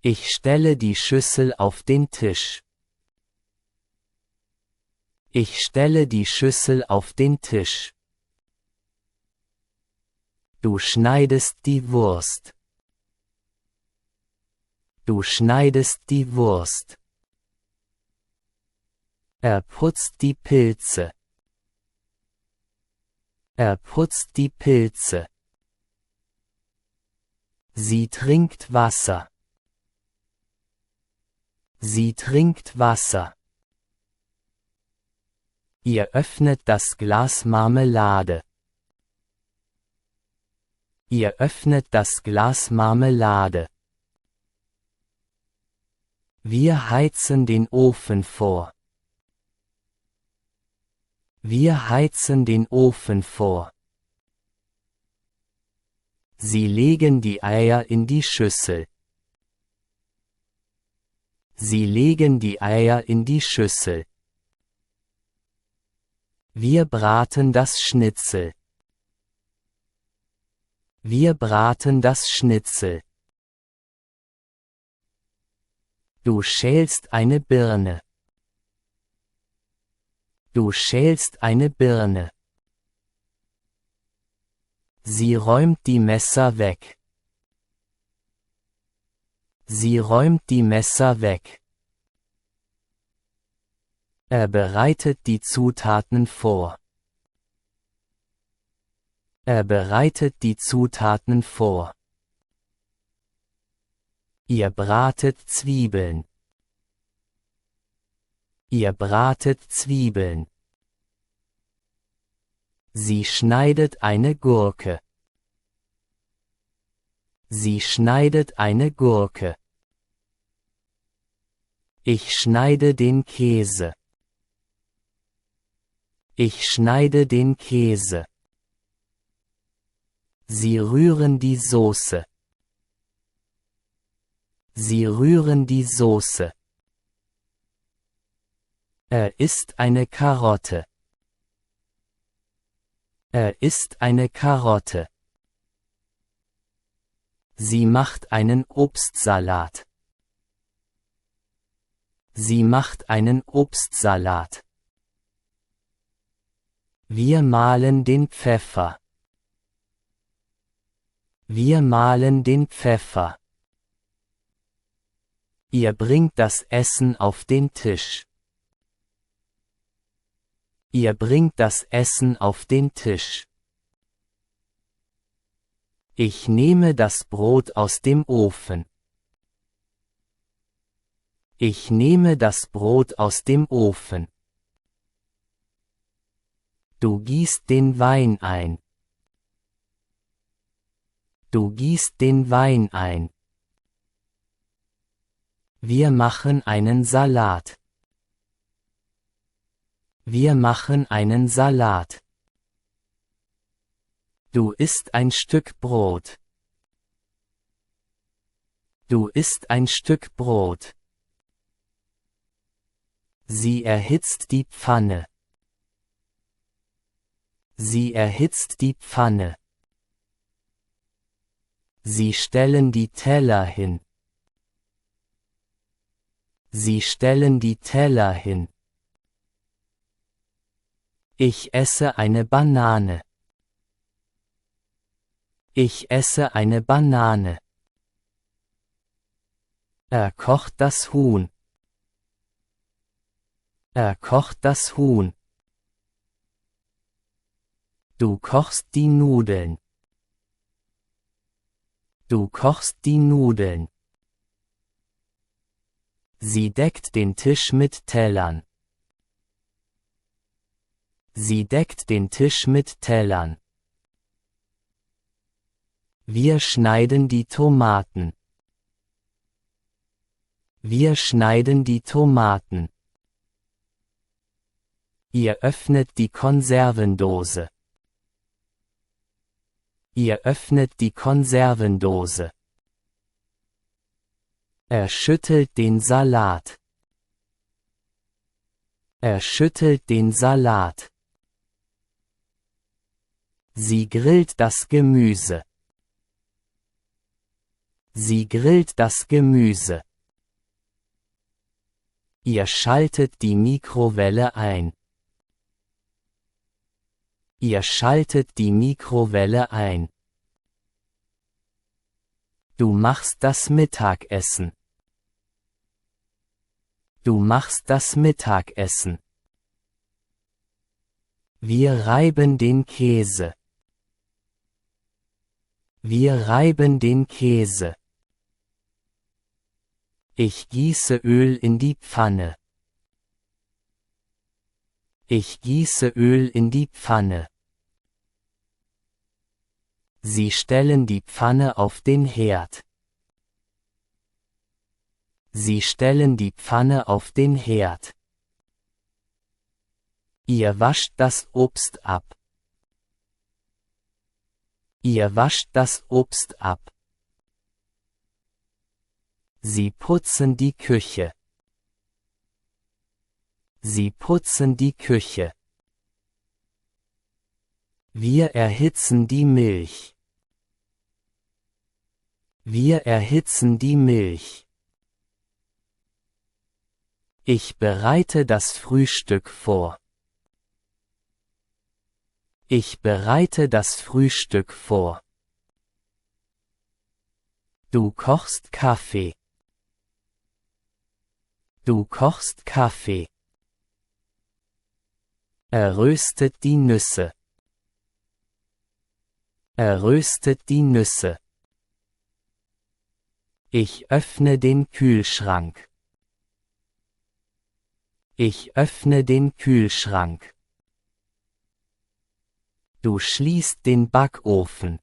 Ich stelle die Schüssel auf den Tisch. Ich stelle die Schüssel auf den Tisch. Du schneidest die Wurst. Du schneidest die Wurst. Er putzt die Pilze. Er putzt die Pilze. Sie trinkt Wasser. Sie trinkt Wasser. Ihr öffnet das Glas Marmelade. Ihr öffnet das Glas Marmelade. Wir heizen den Ofen vor. Wir heizen den Ofen vor. Sie legen die Eier in die Schüssel. Sie legen die Eier in die Schüssel. Wir braten das Schnitzel. Wir braten das Schnitzel. Du schälst eine Birne. Du schälst eine Birne. Sie räumt die Messer weg. Sie räumt die Messer weg. Er bereitet die Zutaten vor. Er bereitet die Zutaten vor. Ihr bratet Zwiebeln. Ihr bratet Zwiebeln. Sie schneidet eine Gurke. Sie schneidet eine Gurke. Ich schneide den Käse. Ich schneide den Käse. Sie rühren die Soße. Sie rühren die Soße. Er isst eine Karotte. Er isst eine Karotte. Sie macht einen Obstsalat. Sie macht einen Obstsalat. Wir mahlen den Pfeffer. Wir mahlen den Pfeffer. Ihr bringt das Essen auf den Tisch. Ihr bringt das Essen auf den Tisch. Ich nehme das Brot aus dem Ofen. Ich nehme das Brot aus dem Ofen. Du gießt den Wein ein. Du gießt den Wein ein. Wir machen einen Salat. Wir machen einen Salat. Du isst ein Stück Brot. Du isst ein Stück Brot. Sie erhitzt die Pfanne. Sie erhitzt die Pfanne. Sie stellen die Teller hin. Sie stellen die Teller hin. Ich esse eine Banane. Ich esse eine Banane. Er kocht das Huhn. Er kocht das Huhn. Du kochst die Nudeln. Du kochst die Nudeln. Sie deckt den Tisch mit Tellern. Sie deckt den Tisch mit Tellern. Wir schneiden die Tomaten. Wir schneiden die Tomaten. Ihr öffnet die Konservendose. Ihr öffnet die Konservendose. Er schüttelt den Salat. Er schüttelt den Salat. Sie grillt das Gemüse. Sie grillt das Gemüse. Ihr schaltet die Mikrowelle ein. Ihr schaltet die Mikrowelle ein. Du machst das Mittagessen. Du machst das Mittagessen. Wir reiben den Käse. Wir reiben den Käse. Ich gieße Öl in die Pfanne. Ich gieße Öl in die Pfanne. Sie stellen die Pfanne auf den Herd. Sie stellen die Pfanne auf den Herd. Ihr wascht das Obst ab. Ihr wascht das Obst ab. Sie putzen die Küche. Sie putzen die Küche. Wir erhitzen die Milch. Wir erhitzen die Milch. Ich bereite das Frühstück vor. Ich bereite das Frühstück vor. Du kochst Kaffee. Du kochst Kaffee. Er röstet die Nüsse. Er röstet die Nüsse. Ich öffne den Kühlschrank. Ich öffne den Kühlschrank. Du schließt den Backofen.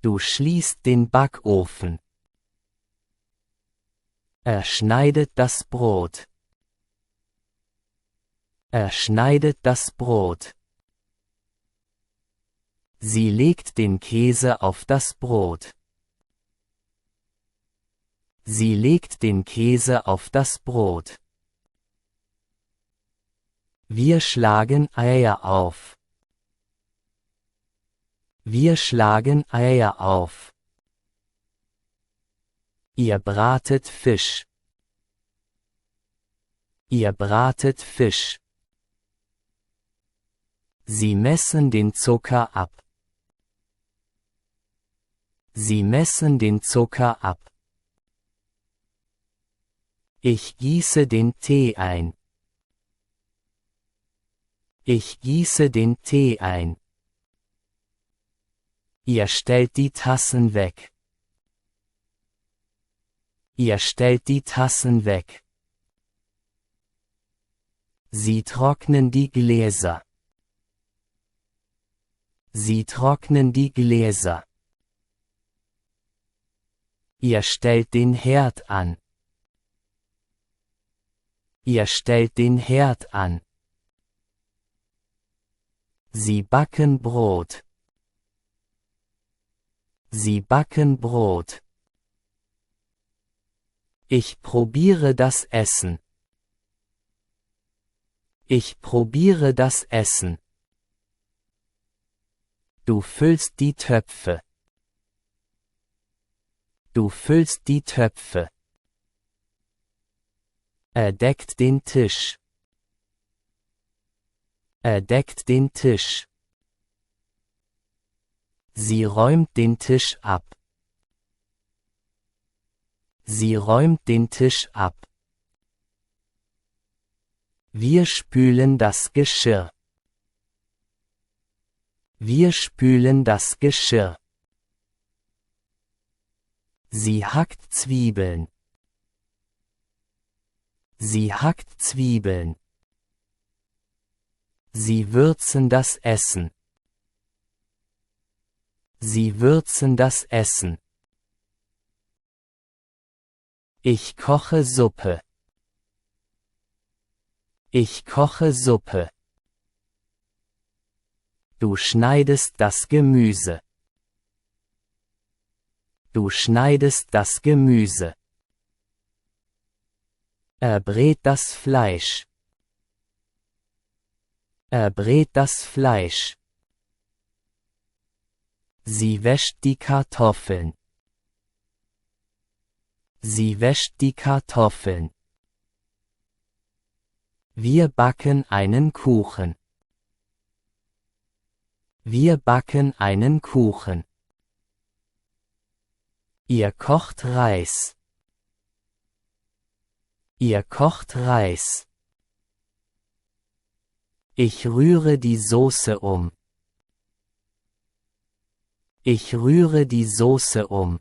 Du schließt den Backofen. Er schneidet das Brot. Er schneidet das Brot. Sie legt den Käse auf das Brot. Sie legt den Käse auf das Brot. Wir schlagen Eier auf. Wir schlagen Eier auf. Ihr bratet Fisch. Ihr bratet Fisch. Sie messen den Zucker ab. Sie messen den Zucker ab. Ich gieße den Tee ein. Ich gieße den Tee ein. Ihr stellt die Tassen weg. Ihr stellt die Tassen weg. Sie trocknen die Gläser. Sie trocknen die Gläser. Ihr stellt den Herd an. Ihr stellt den Herd an. Sie backen Brot. Sie backen Brot. Ich probiere das Essen. Ich probiere das Essen. Du füllst die Töpfe. Du füllst die Töpfe. Er deckt den Tisch. Er deckt den Tisch. Sie räumt den Tisch ab. Sie räumt den Tisch ab. Wir spülen das Geschirr. Wir spülen das Geschirr. Sie hackt Zwiebeln. Sie hackt Zwiebeln. Sie würzen das Essen. Sie würzen das Essen. Ich koche Suppe. Ich koche Suppe. Du schneidest das Gemüse. Du schneidest das Gemüse. Er brät das Fleisch. Er brät das Fleisch. Sie wäscht die Kartoffeln. Sie wäscht die Kartoffeln. Wir backen einen Kuchen. Wir backen einen Kuchen. Ihr kocht Reis. Ihr kocht Reis. Ich rühre die Soße um. Ich rühre die Soße um.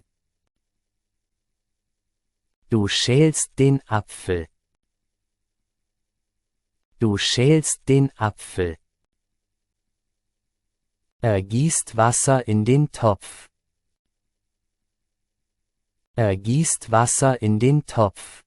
Du schälst den Apfel. Du schälst den Apfel. Er gießt Wasser in den Topf. Er gießt Wasser in den Topf.